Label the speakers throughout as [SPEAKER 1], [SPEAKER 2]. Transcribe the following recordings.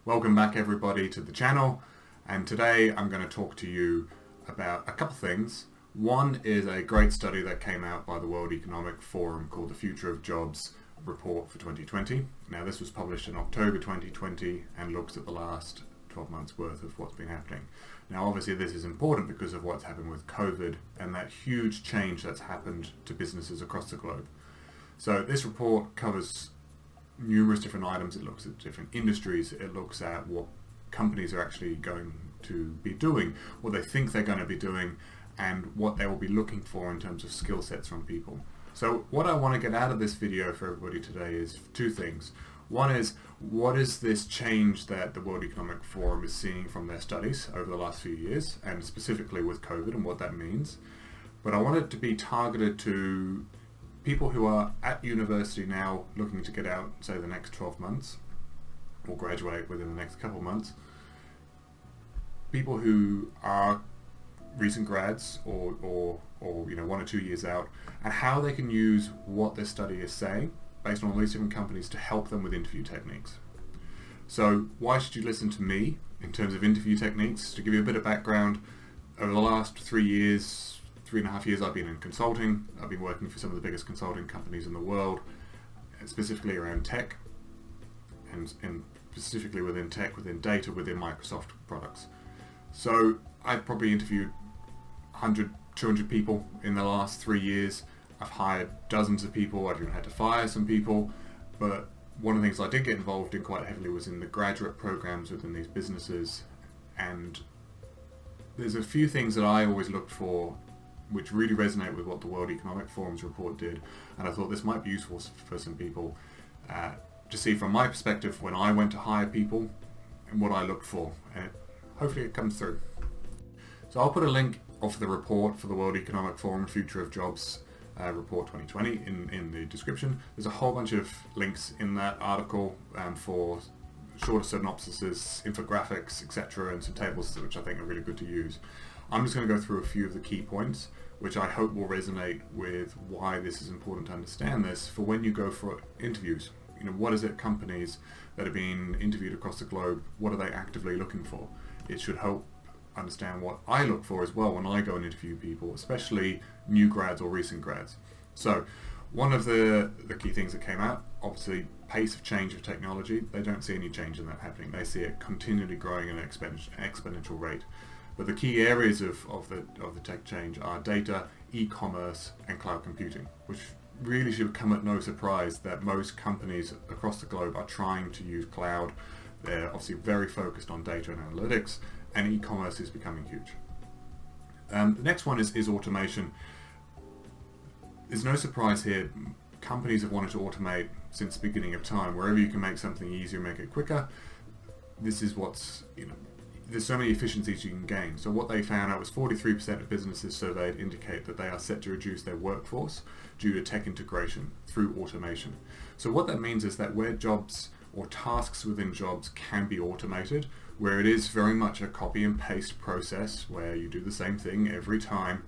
[SPEAKER 1] Welcome back everybody to the channel, and today I'm going to talk to you about a couple things. One is a great study that came out by the World Economic Forum called the Future of Jobs Report for 2020. Now this was published in October 2020 and looks at the last 12 months worth of what's been happening. Now obviously this is important because of what's happened with COVID and that huge change that's happened to businesses across the globe. So this report covers numerous different items. It looks at different industries, it looks at what companies are actually going to be doing, what they think they're going to be doing, and what they will be looking for in terms of skill sets from people. So what I want to get out of this video for everybody today is two things. One is, what is this change that the World Economic Forum is seeing from their studies over the last few years, and specifically with COVID and what that means. But I want it to be targeted to people who are at university now looking to get out, say, the next 12 months or graduate within the next couple of months. People who are recent grads or 1 or 2 years out, and how they can use what their study is saying based on all these different companies to help them with interview techniques. So why should you listen to me in terms of interview techniques? To give you a bit of background, over the last 3.5 years I've been in consulting. I've been working for some of the biggest consulting companies in the world, specifically around tech, and specifically within tech, within data, within Microsoft products. So I've probably interviewed 100, 200 people in the last 3 years. I've hired dozens of people, I've even had to fire some people, but one of the things I did get involved in quite heavily was in the graduate programs within these businesses, and there's a few things that I always looked for which really resonate with what the World Economic Forum's report did, and I thought this might be useful for some people to see from my perspective when I went to hire people and what I looked for, and hopefully it comes through. So I'll put a link of the report for the World Economic Forum Future of Jobs report 2020 in the description. There's a whole bunch of links in that article for shorter synopsises, infographics, etc., and some tables which I think are really good to use. I'm just going to go through a few of the key points which I hope will resonate with why this is important to understand this for when you go for interviews. What is it companies that are being interviewed across the globe, what are they actively looking for? It should help understand what I look for as well when I go and interview people, especially new grads or recent grads. So one of the key things that came out, obviously pace of change of technology. They don't see any change in that happening. They see it continually growing at an exponential rate. But the key areas of the tech change are data, e-commerce, and cloud computing, which really should come at no surprise that most companies across the globe are trying to use cloud. They're obviously very focused on data and analytics, and e-commerce is becoming huge. The next one is automation. There's no surprise here. Companies have wanted to automate since the beginning of time. Wherever you can make something easier, make it quicker. This is what's, there's so many efficiencies you can gain. So what they found out was 43% of businesses surveyed indicate that they are set to reduce their workforce due to tech integration through automation. So what that means is that where jobs or tasks within jobs can be automated, where it is very much a copy and paste process where you do the same thing every time,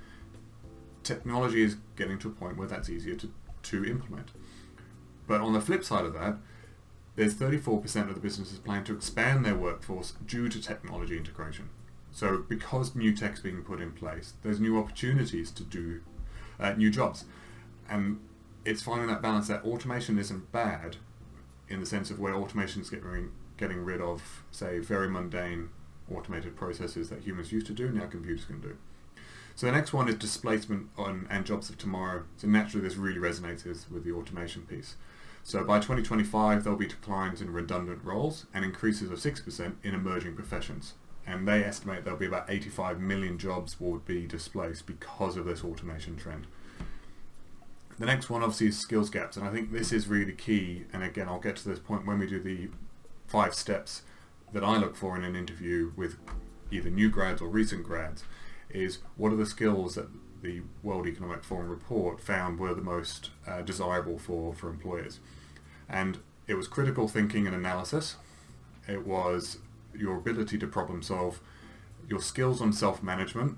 [SPEAKER 1] technology is getting to a point where that's easier to implement. But on the flip side of that, there's 34% of the businesses plan to expand their workforce due to technology integration. So because new tech's being put in place, there's new opportunities to do new jobs. And it's finding that balance that automation isn't bad in the sense of where automation is getting rid of, say, very mundane automated processes that humans used to do, now computers can do. So the next one is displacement and jobs of tomorrow. So naturally this really resonates with the automation piece. So by 2025 there'll be declines in redundant roles and increases of 6% in emerging professions. And they estimate there'll be about 85 million jobs will be displaced because of this automation trend. The next one obviously is skills gaps, and I think this is really key, and again I'll get to this point when we do the 5 steps that I look for in an interview with either new grads or recent grads, is what are the skills that the World Economic Forum report found were the most desirable for employers. And it was critical thinking and analysis, it was your ability to problem solve, your skills on self-management,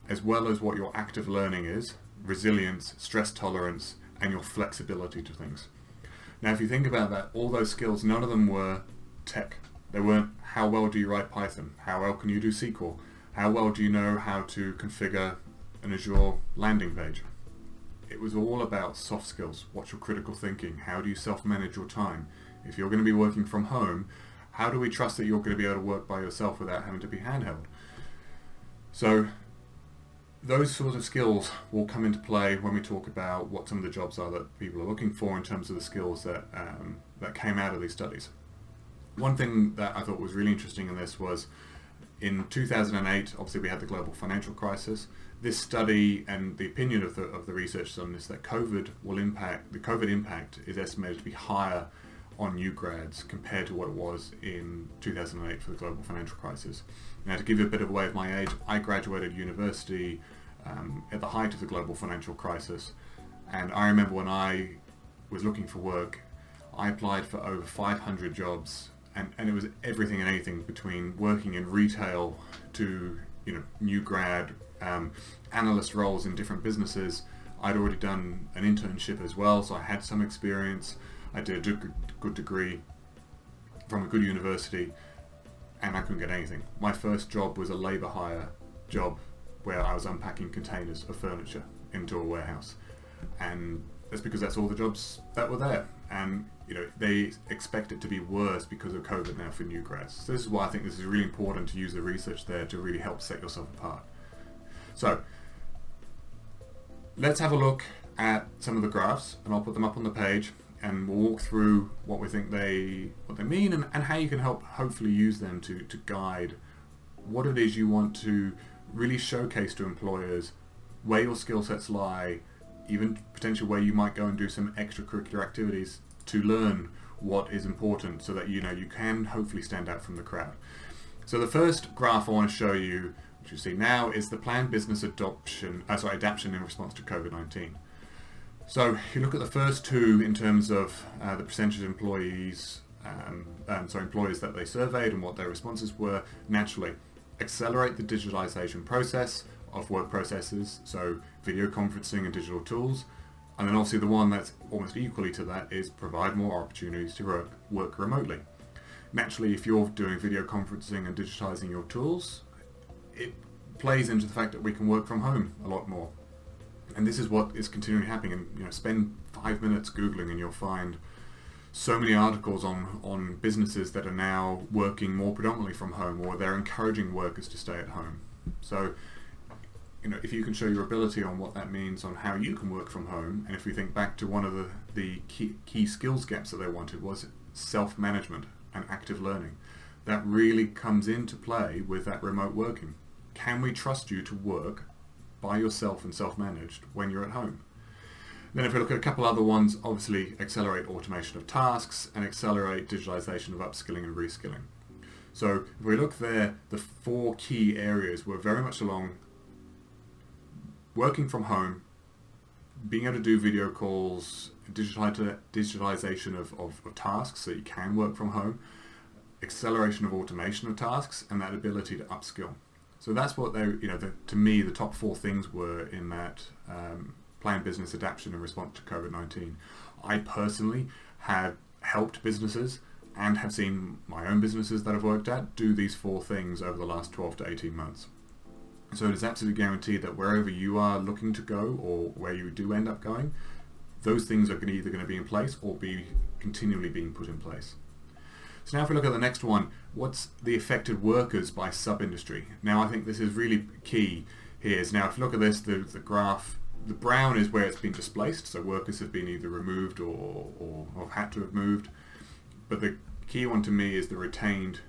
[SPEAKER 1] as well as what your active learning is, resilience, stress tolerance, and your flexibility to things. Now if you think about that, all those skills, none of them were tech They weren't how well do you write Python, how well can you do SQL, how well do you know how to configure an Azure landing page. It was all about soft skills. What's your critical thinking? How do you self-manage your time? If you're going to be working from home, how do we trust that you're going to be able to work by yourself without having to be handheld? So those sorts of skills will come into play when we talk about what some of the jobs are that people are looking for in terms of the skills that came out of these studies. One thing that I thought was really interesting in this was in 2008, obviously we had the global financial crisis. This study and the opinion of the researchers on this, that the COVID impact is estimated to be higher on new grads compared to what it was in 2008 for the global financial crisis. Now, to give you a bit of a way of my age, I graduated university at the height of the global financial crisis, and I remember when I was looking for work, I applied for over 500 jobs, and it was everything and anything between working in retail to new grad analyst roles in different businesses. I'd already done an internship as well, so I had some experience. I did a good degree from a good university, and I couldn't get anything. My first job was a labour hire job where I was unpacking containers of furniture into a warehouse, and that's because that's all the jobs that were there. And they expect it to be worse because of COVID now for new grads. So this is why I think this is really important to use the research there to really help set yourself apart. So let's have a look at some of the graphs, and I'll put them up on the page, and we'll walk through what we think what they mean and how you can hopefully use them to guide what it is you want to really showcase to employers, where your skill sets lie, even potentially where you might go and do some extracurricular activities to learn what is important, so that you can hopefully stand out from the crowd. So the first graph I want to show you, which you see now, is the planned business adaptation in response to COVID-19. So if you look at the first two in terms of the percentage of employees that they surveyed and what their responses were, naturally, accelerate the digitalization process of work processes, so video conferencing and digital tools. And then obviously the one that's almost equally to that is provide more opportunities to work remotely. Naturally, if you're doing video conferencing and digitizing your tools, it plays into the fact that we can work from home a lot more. And this is what is continuing happening. And spend 5 minutes Googling and you'll find so many articles on businesses that are now working more predominantly from home, or they're encouraging workers to stay at home. So if you can show your ability on what that means on how you can work from home, and if we think back to one of the key skills gaps that they wanted was self-management and active learning, that really comes into play with that remote working. Can we trust you to work by yourself and self-managed when you're at home? Then if we look at a couple other ones, obviously accelerate automation of tasks and accelerate digitalization of upskilling and reskilling. So if we look there, the 4 key areas were very much along working from home, being able to do video calls, digitalization of tasks so you can work from home, acceleration of automation of tasks, and that ability to upskill. So that's what to me, the top 4 things were in that planned business adaptation in response to COVID-19. I personally have helped businesses and have seen my own businesses that I've worked at do these 4 things over the last 12 to 18 months. So it is absolutely guaranteed that wherever you are looking to go, or where you do end up going, those things are either going to be in place or be continually being put in place. So now if we look at the next one, what's the affected workers by sub-industry? Now I think this is really key here. So now if you look at this, the graph, the brown is where it's been displaced, so workers have been either removed or have had to have moved. But the key one to me is the retained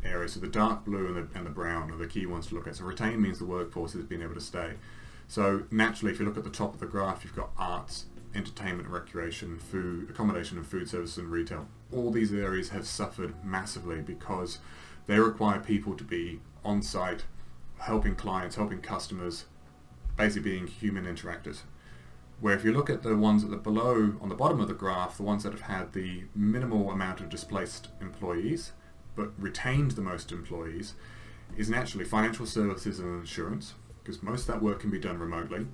[SPEAKER 1] area. So the dark blue and the brown are the key ones to look at. So retained means the workforce has been able to stay. So naturally, if you look at the top of the graph, you've got arts, entertainment, recreation, food, accommodation and food services and retail. All these areas have suffered massively because they require people to be on site, helping clients, helping customers, basically being human interactors. Where if you look at the ones at the below, on the bottom of the graph, the ones that have had the minimal amount of displaced employees, but retained the most employees, is naturally financial services and insurance, because most of that work can be done remotely.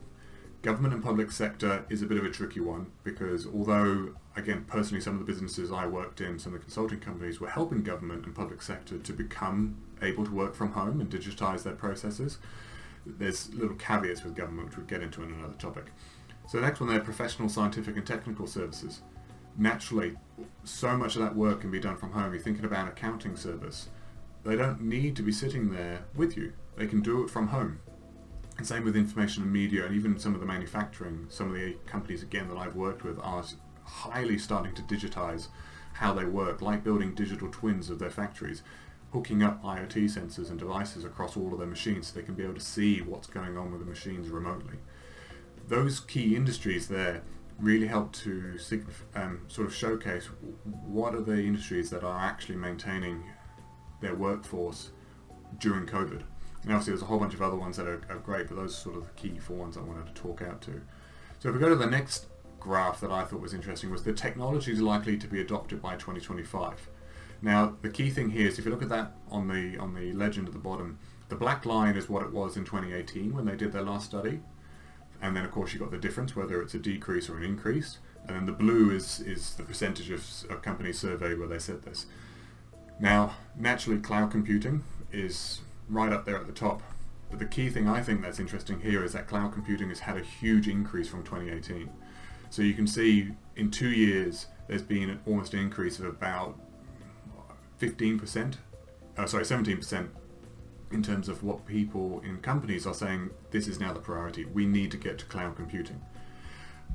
[SPEAKER 1] Government and public sector is a bit of a tricky one because although, again, personally some of the businesses I worked in, some of the consulting companies were helping government and public sector to become able to work from home and digitize their processes, there's little caveats with government which we'll get into in another topic. So the next one there, professional, scientific and technical services. Naturally, so much of that work can be done from home. You're thinking about an accounting service. They don't need to be sitting there with you. They can do it from home. And same with information and media, and even some of the manufacturing. Some of the companies, again, that I've worked with are highly starting to digitize how they work, like building digital twins of their factories, hooking up IoT sensors and devices across all of their machines so they can be able to see what's going on with the machines remotely. Those key industries there really help to sort of showcase what are the industries that are actually maintaining their workforce during COVID. And obviously there's a whole bunch of other ones that are great, but those are sort of the key four ones I wanted to talk out to. So if we go to the next graph that I thought was interesting, was the technology is likely to be adopted by 2025. Now the key thing here is if you look at that on the legend at the bottom, the black line is what it was in 2018 when they did their last study. And then of course you've got the difference, whether it's a decrease or an increase. And then the blue is the percentage of companies surveyed where they said this. Now, naturally cloud computing is right up there at the top. But the key thing I think that's interesting here is that cloud computing has had a huge increase from 2018. So you can see in 2 years there's been almost an increase of about 17% in terms of what people in companies are saying this is now the priority. We need to get to cloud computing.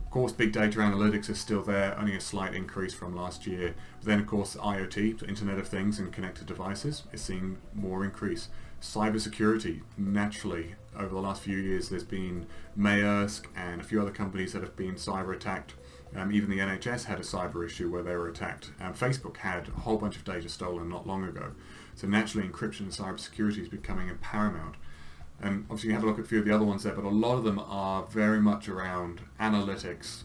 [SPEAKER 1] Of course, big data analytics is still there, only a slight increase from last year. But then of course IoT, Internet of Things and connected devices is seeing more increase. Cybersecurity, naturally, over the last few years there's been Maersk and a few other companies that have been cyber attacked. Even the NHS had a cyber issue where they were attacked. Facebook had a whole bunch of data stolen not long ago. So naturally encryption and cybersecurity is becoming paramount. And obviously you have a look at a few of the other ones there, but a lot of them are very much around analytics,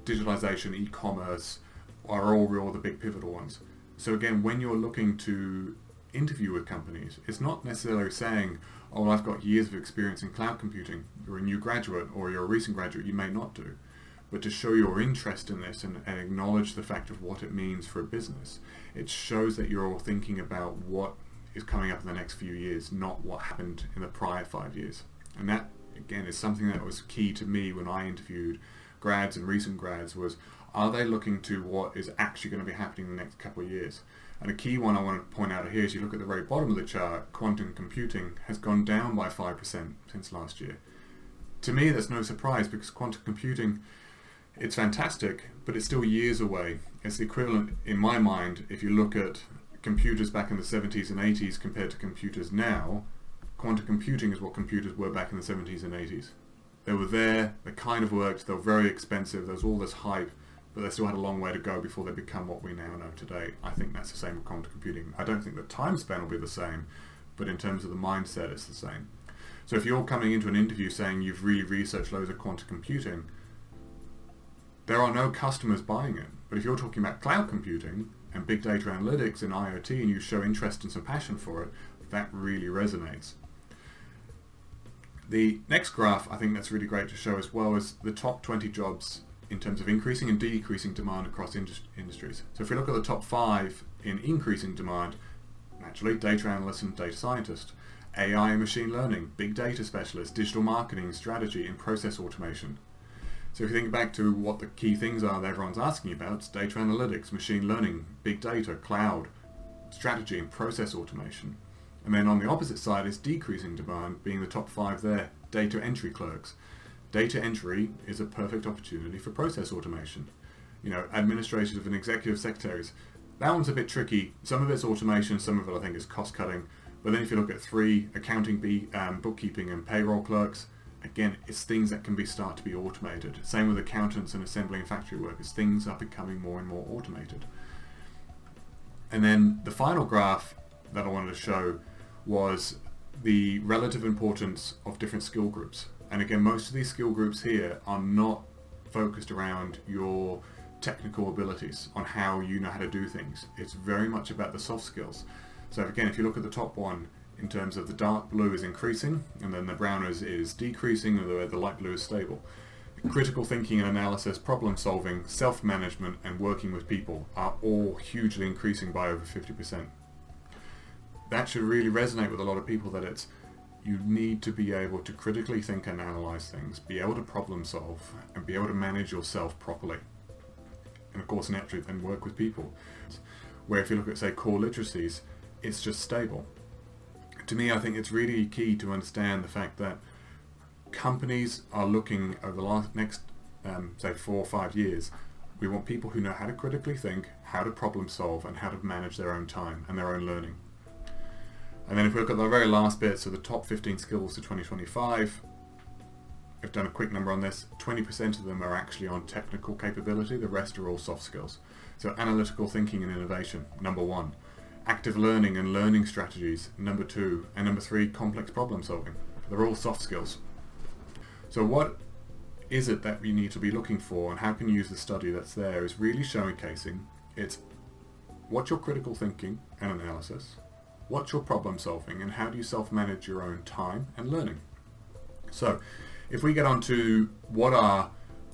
[SPEAKER 1] digitalization, e-commerce, are all the big pivotal ones. So again, when you're looking to interview with companies, it's not necessarily saying, oh, I've got years of experience in cloud computing. You're a new graduate or you're a recent graduate, you may not do. But to show your interest in this and acknowledge the fact of what it means for a business, it shows that you're all thinking about what is coming up in the next few years, not what happened in the prior 5 years. And that, again, is something that was key to me when I interviewed grads and recent grads was, are they looking to what is actually going to be happening in the next couple of years? And a key one I want to point out here is you look at the very bottom of the chart, quantum computing has gone down by 5% since last year. To me, that's no surprise because quantum computing, it's fantastic, but it's still years away. It's the equivalent, in my mind, if you look at computers back in the 70s and 80s compared to computers now, quantum computing is what computers were back in the 70s and 80s. They were there, they kind of worked, they were very expensive, there was all this hype, but they still had a long way to go before they become what we now know today. I think that's the same with quantum computing. I don't think the time span will be the same, but in terms of the mindset, it's the same. So if you're coming into an interview saying you've really researched loads of quantum computing, there are no customers buying it. But if you're talking about cloud computing and big data analytics and IoT and you show interest and some passion for it, that really resonates. The next graph I think that's really great to show as well is the top 20 jobs in terms of increasing and decreasing demand across industries. So if we look at the top 5 in increasing demand, naturally data analyst and data scientist, AI and machine learning, big data specialist, digital marketing, strategy and process automation. So if you think back to what the key things are that everyone's asking about, it's data analytics, machine learning, big data, cloud, strategy and process automation. And then on the opposite side is decreasing demand, being the top 5 there, data entry clerks. Data entry is a perfect opportunity for process automation. You know, administrative and executive secretaries, that one's a bit tricky. Some of it's automation, some of it I think is cost cutting. But then if you look at 3, accounting, bookkeeping and payroll clerks, again, it's things that can start to be automated. Same with accountants and assembly and factory workers. Things are becoming more and more automated. And then the final graph that I wanted to show was the relative importance of different skill groups. And again, most of these skill groups here are not focused around your technical abilities on how you know how to do things. It's very much about the soft skills. So again, if you look at the top one, in terms of the dark blue is increasing and then the brown is decreasing, and the light blue is stable. Critical thinking and analysis, problem solving, self-management and working with people are all hugely increasing by over 50%. That should really resonate with a lot of people, that you need to be able to critically think and analyze things, be able to problem solve and be able to manage yourself properly. And of course naturally then work with people. Where if you look at say core literacies, it's just stable. To me, I think it's really key to understand the fact that companies are looking over the next say 4 or 5 years. We want people who know how to critically think, how to problem solve and how to manage their own time and their own learning. And then if we look at the very last bit, so the top 15 skills to 2025, I've done a quick number on this. 20% of them are actually on technical capability, the rest are all soft skills. So analytical thinking and innovation, number 1. Active learning and learning strategies, number 2. And number 3, complex problem solving. They're all soft skills. So what is it that we need to be looking for, and how can you use the study that's there is really showcasing it's what's your critical thinking and analysis, what's your problem solving, and how do you self-manage your own time and learning. So if we get on to what are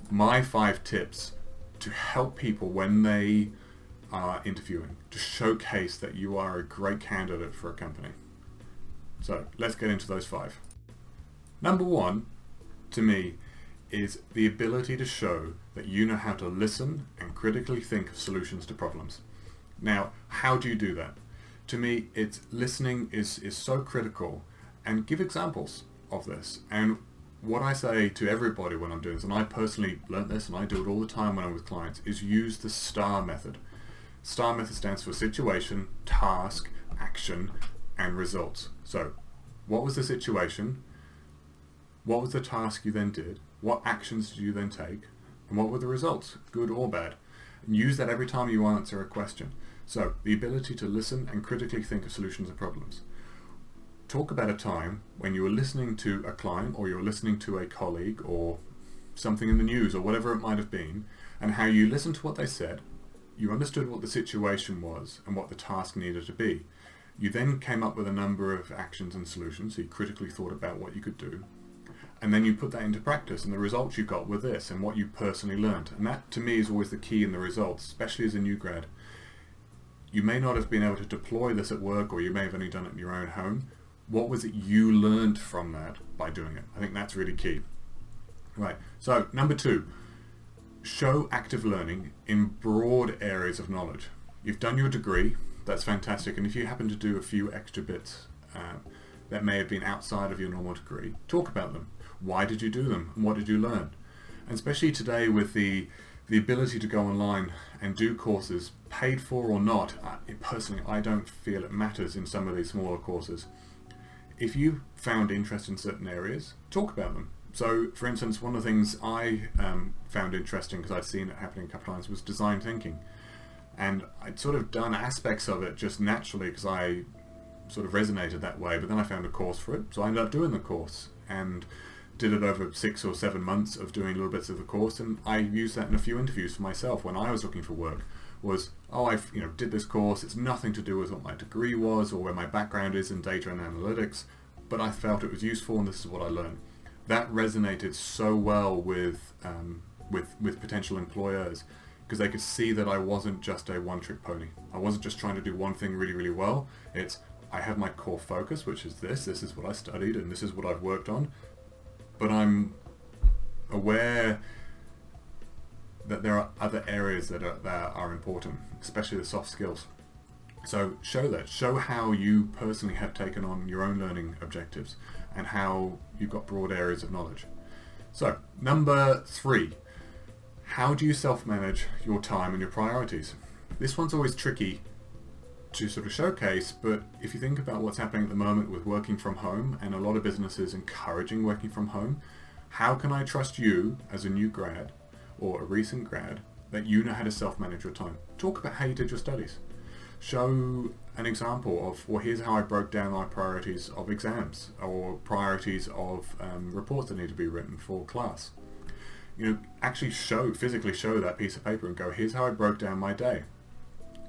[SPEAKER 1] my 5 tips to help people when they are interviewing, to showcase that you are a great candidate for a company. So let's get into those 5. Number 1, to me, is the ability to show that you know how to listen and critically think of solutions to problems. Now, how do you do that? To me, it's listening is so critical, and give examples of this. And what I say to everybody when I'm doing this, and I personally learnt this and I do it all the time when I'm with clients, is use the STAR method. STAR method stands for situation, task, action, and results. So, what was the situation? What was the task you then did? What actions did you then take? And what were the results, good or bad? And use that every time you answer a question. So, the ability to listen and critically think of solutions and problems. Talk about a time when you were listening to a client, or you were listening to a colleague, or something in the news, or whatever it might have been, and how you listened to what they said, you understood what the situation was and what the task needed to be. You then came up with a number of actions and solutions, so you critically thought about what you could do, and then you put that into practice, and the results you got were this, and what you personally learned. And that, to me, is always the key in the results, especially as a new grad. You may not have been able to deploy this at work, or you may have only done it in your own home. What was it you learned from that by doing it? I think that's really key. Right, so number 2, show active learning in broad areas of knowledge. You've done your degree, that's fantastic, and if you happen to do a few extra bits that may have been outside of your normal degree, talk about them. Why did you do them, and what did you learn? And especially today with the ability to go online and do courses, paid for or not, personally I don't feel it matters in some of these smaller courses. If you found interest in certain areas, talk about them. So, for instance, one of the things I found interesting, because I'd seen it happening a couple of times, was design thinking. And I'd sort of done aspects of it just naturally because I sort of resonated that way, but then I found a course for it, so I ended up doing the course and did it over 6 or 7 months of doing little bits of the course, and I used that in a few interviews for myself when I was looking for work. Was, I did this course, it's nothing to do with what my degree was or where my background is in data and analytics, but I felt it was useful and this is what I learned. That resonated so well with potential employers, because they could see that I wasn't just a one-trick pony. I wasn't just trying to do one thing really, really well. It's, I have my core focus, which is this is what I studied and this is what I've worked on, but I'm aware that there are other areas that are important, especially the soft skills. So show that. Show how you personally have taken on your own learning objectives and how you've got broad areas of knowledge. So, number 3, how do you self-manage your time and your priorities? This one's always tricky to sort of showcase, but if you think about what's happening at the moment with working from home, and a lot of businesses encouraging working from home, how can I trust you as a new grad or a recent grad that you know how to self-manage your time? Talk about how you did your studies. Show an example of, well, here's how I broke down my priorities of exams or priorities of reports that need to be written for class. Actually physically show that piece of paper and go, here's how I broke down my day.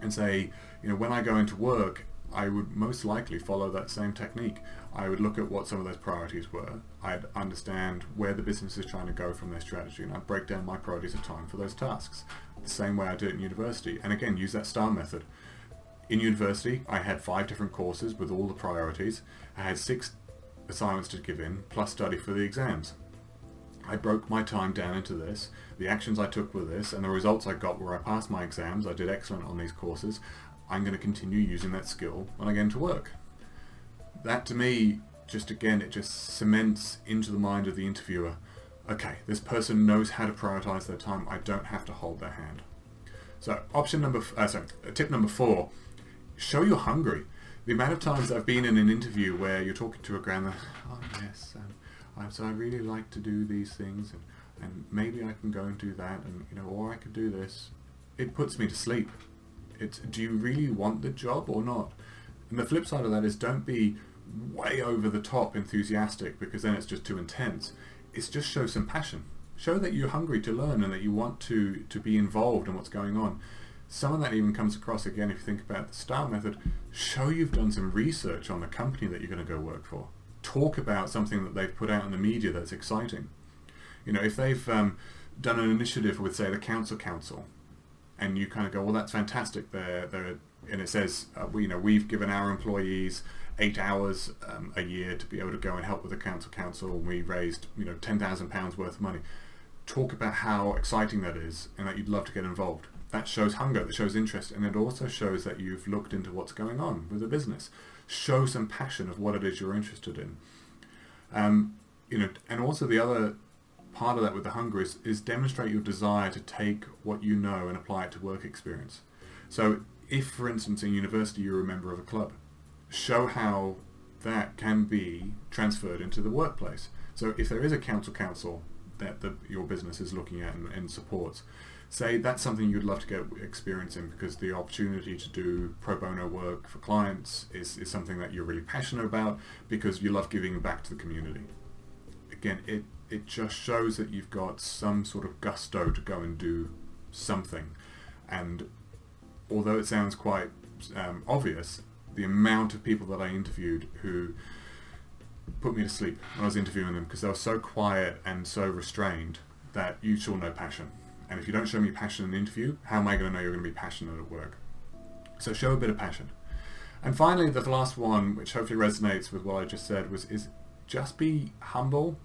[SPEAKER 1] And say, when I go into work, I would most likely follow that same technique. I would look at what some of those priorities were. I'd understand where the business is trying to go from their strategy, and I'd break down my priorities of time for those tasks. The same way I did in university. And again, use that STAR method. In university, I had 5 different courses with all the priorities. I had 6 assignments to give in, plus study for the exams. I broke my time down into this. The actions I took were this, and the results I got were I passed my exams, I did excellent on these courses. I'm going to continue using that skill when I get into work. That to me, it just cements into the mind of the interviewer, okay, this person knows how to prioritize their time, I don't have to hold their hand. So tip number 4, show you're hungry. The amount of times I've been in an interview where you're talking to a grad, oh yes, so I really like to do these things, and maybe I can go and do that, and or I could do this. It puts me to sleep. Do you really want the job or not? And the flip side of that is, don't be way over the top enthusiastic, because then it's just too intense. It's just show some passion. Show that you're hungry to learn and that you want to be involved in what's going on. Some of that even comes across, again, if you think about the STAR method. Show you've done some research on the company that you're going to go work for. Talk about something that they've put out in the media that's exciting. If they've done an initiative with, say, the council, and you kind of go, well, that's fantastic. And it says, we've given our employees 8 hours a year to be able to go and help with the council, and we raised £10,000 worth of money. Talk about how exciting that is and that you'd love to get involved. That shows hunger, that shows interest, and it also shows that you've looked into what's going on with the business. Show some passion of what it is you're interested in. And also the other part of that with the hunger is demonstrate your desire to take what you know and apply it to work experience. So if, for instance, in university you're a member of a club, show how that can be transferred into the workplace. So if there is a council that your business is looking at and supports, say that's something you'd love to get experience in, because the opportunity to do pro bono work for clients is something that you're really passionate about, because you love giving back to the community. Again, it just shows that you've got some sort of gusto to go and do something. And although it sounds quite obvious, the amount of people that I interviewed who put me to sleep when I was interviewing them, because they were so quiet and so restrained, that you saw no passion. And if you don't show me passion in the interview, how am I going to know you're going to be passionate at work? So show a bit of passion. And finally, the last one, which hopefully resonates with what I just said, is just be humble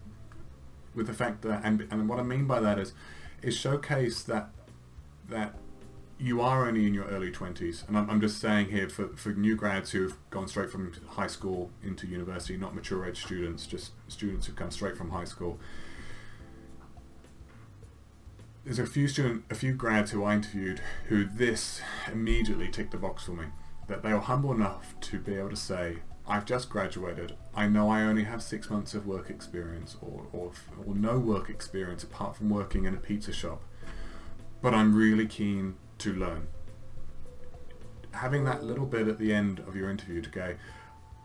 [SPEAKER 1] with the fact that, and what I mean by that is showcase that you are only in your early 20s. And I'm just saying here for new grads who've gone straight from high school into university, not mature age students, just students who've come straight from high school. There's a few grads who I interviewed who this immediately ticked the box for me, that they were humble enough to be able to say, I've just graduated, I know I only have 6 months of work experience or no work experience apart from working in a pizza shop, but I'm really keen to learn. Having that little bit at the end of your interview to go,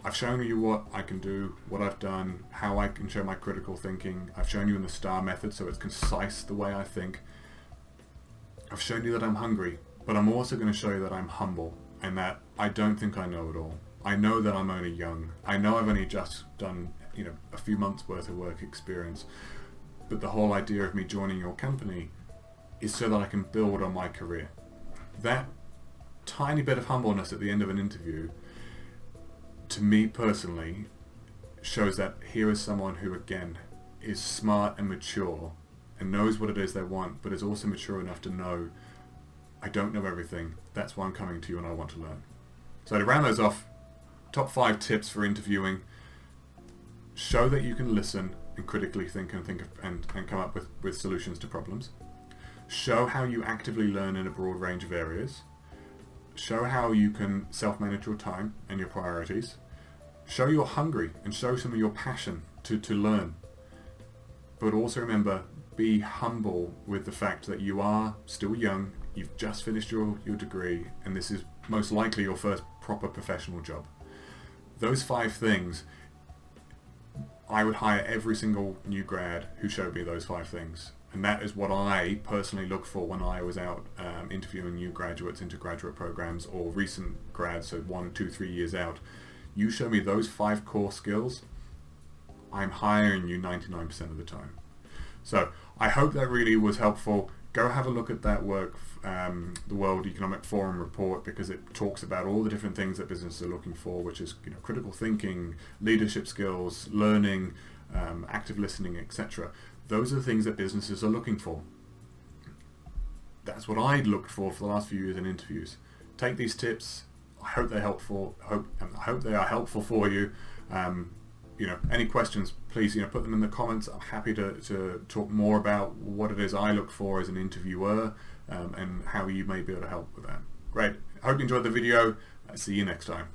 [SPEAKER 1] I've shown you what I can do, what I've done, how I can show my critical thinking. I've shown you in the STAR method, so it's concise the way I think. I've shown you that I'm hungry, but I'm also going to show you that I'm humble and that I don't think I know it all. I know that I'm only young. I know I've only just done a few months worth of work experience, but the whole idea of me joining your company is so that I can build on my career. That tiny bit of humbleness at the end of an interview, to me personally, shows that here is someone who, again, is smart and mature and knows what it is they want, but is also mature enough to know, I don't know everything, that's why I'm coming to you and I want to learn. So to round those off, top 5 tips for interviewing: show that you can listen and critically think and come up with solutions to problems. Show how you actively learn in a broad range of areas. Show how you can self-manage your time and your priorities. Show you're hungry and show some of your passion to learn. But also remember, be humble with the fact that you are still young, you've just finished your degree, and this is most likely your first proper professional job. Those 5 things, I would hire every single new grad who showed me those 5 things. And that is what I personally look for when I was out interviewing new graduates into graduate programs or recent grads, so 1, 2, 3 years out. You show me those 5 core skills, I'm hiring you 99% of the time. So I hope that really was helpful. Go have a look at that work, the World Economic Forum report, because it talks about all the different things that businesses are looking for, which is, you know, critical thinking, leadership skills, learning, active listening, etc. Those are the things that businesses are looking for. That's what I looked for the last few years in interviews. Take these tips. I hope they're helpful. I hope they are helpful for you. You know, any questions, please, you know, put them in the comments. I'm happy to talk more about what it is I look for as an interviewer, and how you may be able to help with that. Great. I hope you enjoyed the video. See you next time.